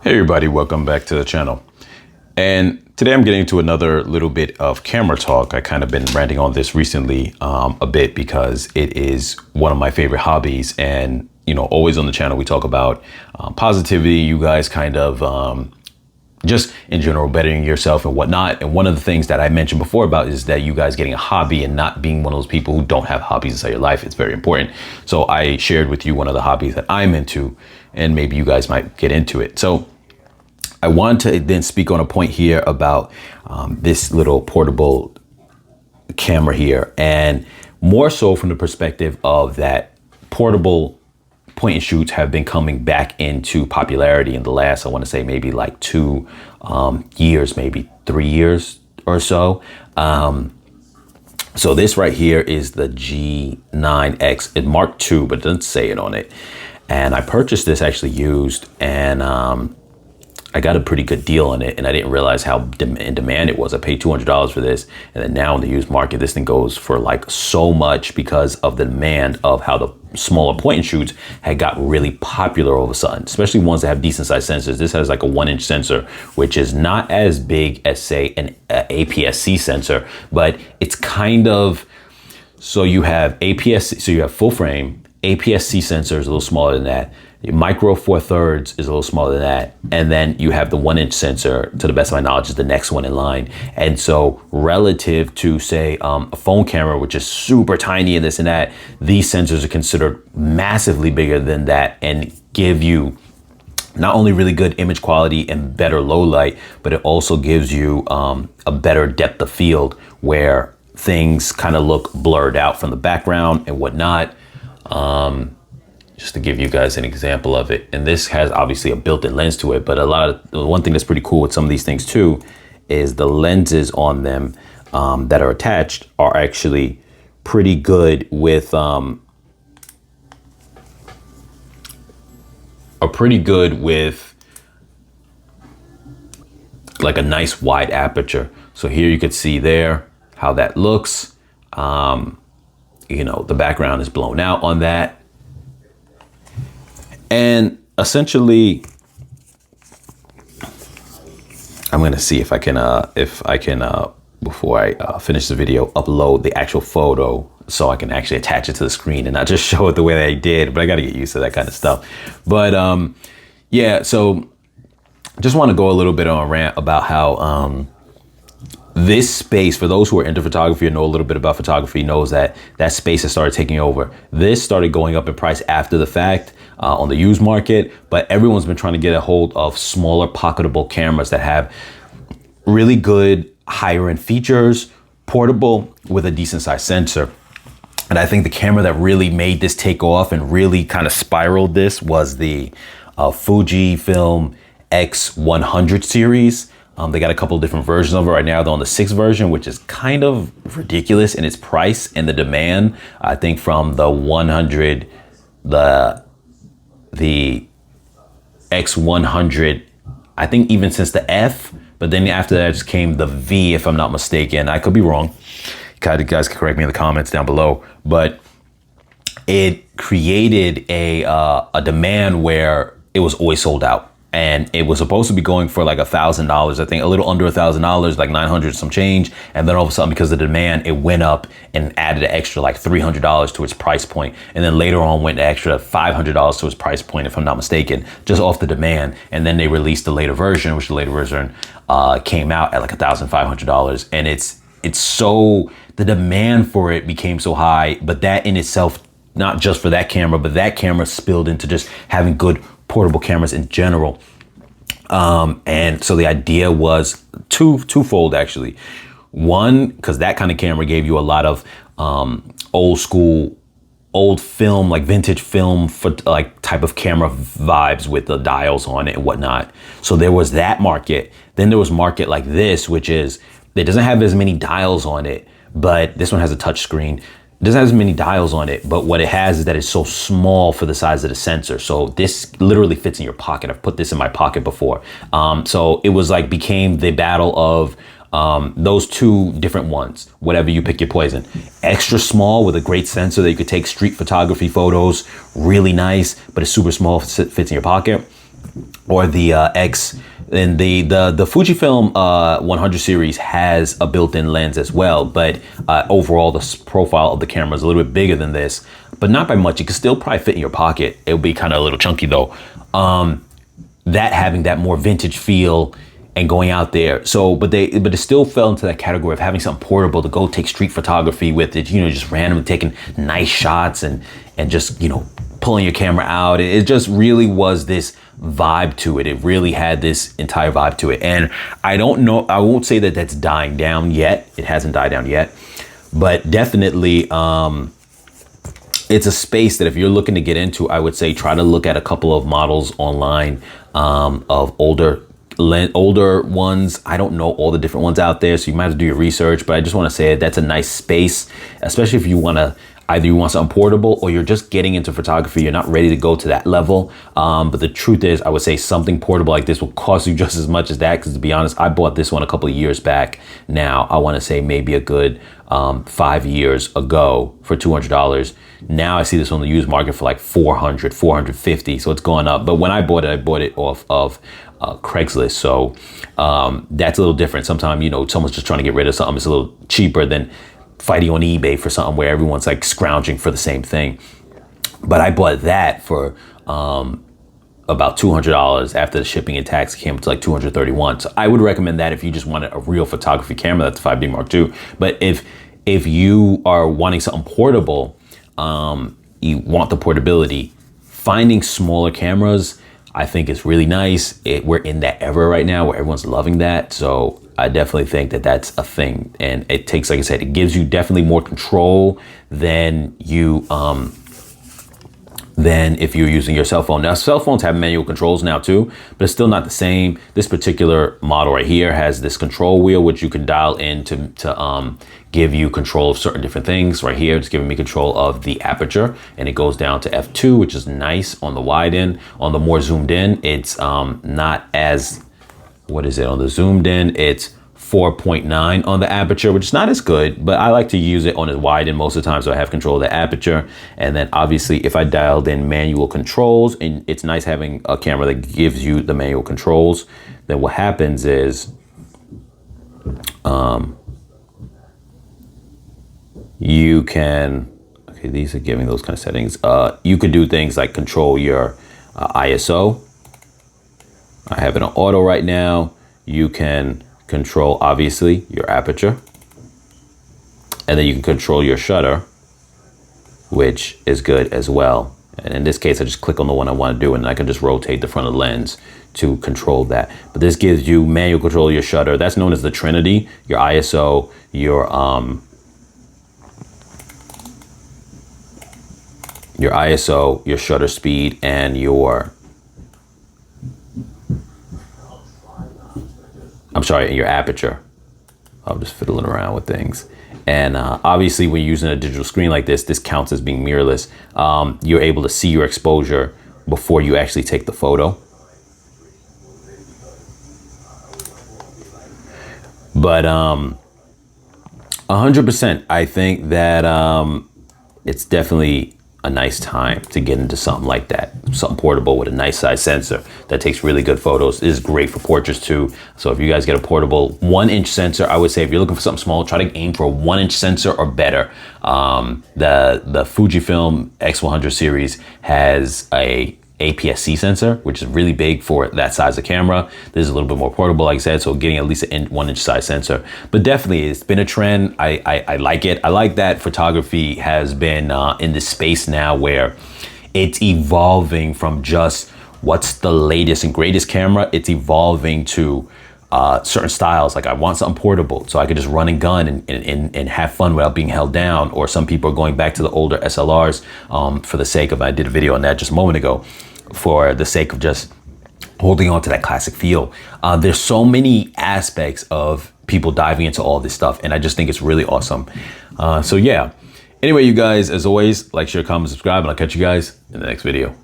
Hey everybody, welcome back to the channel. And today I'm getting into another little bit of camera talk. I kind of been ranting on this recently a bit because it is one of my favorite hobbies. And, you know, always on the channel we talk about positivity, you guys kind of just in general bettering yourself and whatnot. And one of the things that I mentioned before about is that you guys getting a hobby and not being one of those people who don't have hobbies inside your life. It's very important. So I shared with you one of the hobbies that I'm into, and maybe you guys might get into it. So I want to then speak on a point here about this little portable camera here, and more so from the perspective of that portable point and shoots have been coming back into popularity in the last, I want to say maybe like 2 years, maybe 3 years or so. So this right here is the G9X in Mark II, but it doesn't say it on it. And I purchased this actually used, and I got a pretty good deal on it, and I didn't realize how in demand it was. I paid $200 for this, and then now in the used market, this thing goes for like so much because of the demand of how the smaller point and shoots had got really popular all of a sudden, especially ones that have decent sized sensors. This has like a 1-inch sensor, which is not as big as say an APS-C sensor, but it's kind of, so you have APS-C, so you have full frame, APS-C sensor is a little smaller than that. Micro Four Thirds is a little smaller than that. And then you have the 1-inch sensor, to the best of my knowledge, is the next one in line. And so relative to say a phone camera, which is super tiny and this and that, these sensors are considered massively bigger than that and give you not only really good image quality and better low light, but it also gives you a better depth of field where things kind of look blurred out from the background and whatnot. Just to give you guys an example of it. And this has obviously a built-in lens to it, but one thing that's pretty cool with some of these things too is the lenses on them that are attached are actually pretty good with like a nice wide aperture. So here you could see there how that looks. You know, the background is blown out on that. And essentially, I'm going to see if I can, before I finish the video, upload the actual photo so I can actually attach it to the screen and not just show it the way that I did, but I got to get used to that kind of stuff. But yeah, so just want to go a little bit on a rant about how this space, for those who are into photography or know a little bit about photography, knows that that space has started taking over. This started going up in price after the fact on the used market, but everyone's been trying to get a hold of smaller pocketable cameras that have really good higher end features, portable with a decent size sensor. And I think the camera that really made this take off and really kind of spiraled this was the Fujifilm X100 series. They got a couple of different versions of it right now. They're on the 6th version, which is kind of ridiculous in its price and the demand. I think from the 100, the X100, I think even since the F, but then after that just came the V, if I'm not mistaken. I could be wrong. You guys can correct me in the comments down below. But it created a demand where it was always sold out. And it was supposed to be going for like $1,000, I think a little under $1,000, like 900 some change. And then all of a sudden, because of the demand, it went up and added an extra like $300 to its price point. And then later on went an extra $500 to its price point, if I'm not mistaken, just off the demand. And then they released the later version, which the later version came out at like $1,500. And it's so, the demand for it became so high, but that in itself, not just for that camera, but that camera spilled into just having good portable cameras in general. And so the idea was twofold actually. One, because that kind of camera gave you a lot of old film, like vintage film for like type of camera vibes with the dials on it and whatnot. So there was that market. Then there was market like this, which is, it doesn't have as many dials on it, but this one has a touch screen. It doesn't have as many dials on it, but what it has is that it's so small for the size of the sensor. So this literally fits in your pocket. I've put this in my pocket before. So it was like, became the battle of those two different ones, whatever you pick your poison. Extra small with a great sensor that you could take street photography photos, really nice, but it's super small, fits in your pocket. or the X. And the Fujifilm 100 series has a built-in lens as well, but overall the profile of the camera is a little bit bigger than this, but not by much. It could still probably fit in your pocket. It would be kind of a little chunky though. That having that more vintage feel and going out there. So, but it still fell into that category of having something portable to go take street photography with it, you know, just randomly taking nice shots and just, you know, pulling your camera out. It just really was this vibe to it. It really had this entire vibe to it. And I don't know, I won't say that that's dying down yet. It hasn't died down yet, but definitely, it's a space that if you're looking to get into, I would say try to look at a couple of models online of older ones. I don't know all the different ones out there, so you might have to do your research, but I just want to say that's a nice space, especially if you want to either you want something portable or you're just getting into photography. You're not ready to go to that level. But the truth is, I would say something portable like this will cost you just as much as that. Because to be honest, I bought this one a couple of years back. Now, I want to say maybe a good 5 years ago for $200. Now I see this on the used market for like $400, $450. So it's going up. But when I bought it off of Craigslist. So that's a little different. Sometimes, you know, someone's just trying to get rid of something. It's a little cheaper than fighting on eBay for something where everyone's like scrounging for the same thing. But I bought that for about $200 after the shipping and tax came up to like $231. So I would recommend that if you just wanted a real photography camera. That's the 5D Mark II. But if you are wanting something portable, you want the portability, finding smaller cameras I think is really nice. We're in that era right now where everyone's loving that. So I definitely think that that's a thing. And it takes, like I said, it gives you definitely more control than if you're using your cell phone. Now, cell phones have manual controls now too, but it's still not the same. This particular model right here has this control wheel, which you can dial in to give you control of certain different things. Right here, it's giving me control of the aperture, and it goes down to f2, which is nice on the wide end. On the more zoomed in, it's not as, what is it? On the zoomed in, it's 4.9 on the aperture, which is not as good, but I like to use it on as wide end most of the time, so I have control of the aperture. And then obviously if I dialed in manual controls, and it's nice having a camera that gives you the manual controls, then what happens is you can, okay, these are giving those kind of settings. You could do things like control your ISO. I have it on auto right now. You can control, obviously, your aperture. And then you can control your shutter, which is good as well. And in this case, I just click on the one I want to do, and I can just rotate the front of the lens to control that. But this gives you manual control of your shutter. That's known as the Trinity: your ISO, your ISO, your shutter speed, and your your aperture. I'm just fiddling around with things. And obviously when you're using a digital screen like this, this counts as being mirrorless. You're able to see your exposure before you actually take the photo. But 100%, I think that it's definitely a nice time to get into something like that, something portable with a nice size sensor that takes really good photos. It is great for portraits too. So if you guys get a portable 1-inch sensor, I would say if you're looking for something small, try to aim for a 1-inch sensor or better. The Fujifilm X100 series has a APS-C sensor, which is really big for that size of camera. This is a little bit more portable, like I said, so getting at least a 1-inch size sensor. But definitely, it's been a trend. I like it. I like that photography has been in this space now where it's evolving from just what's the latest and greatest camera. It's evolving to certain styles. Like I want something portable so I could just run and gun and have fun without being held down. Or some people are going back to the older SLRs for the sake of, I did a video on that just a moment ago, for the sake of just holding on to that classic feel. There's so many aspects of people diving into all this stuff, and I just think it's really awesome. So yeah, anyway, you guys, as always, like, share, comment, subscribe, and I'll catch you guys in the next video.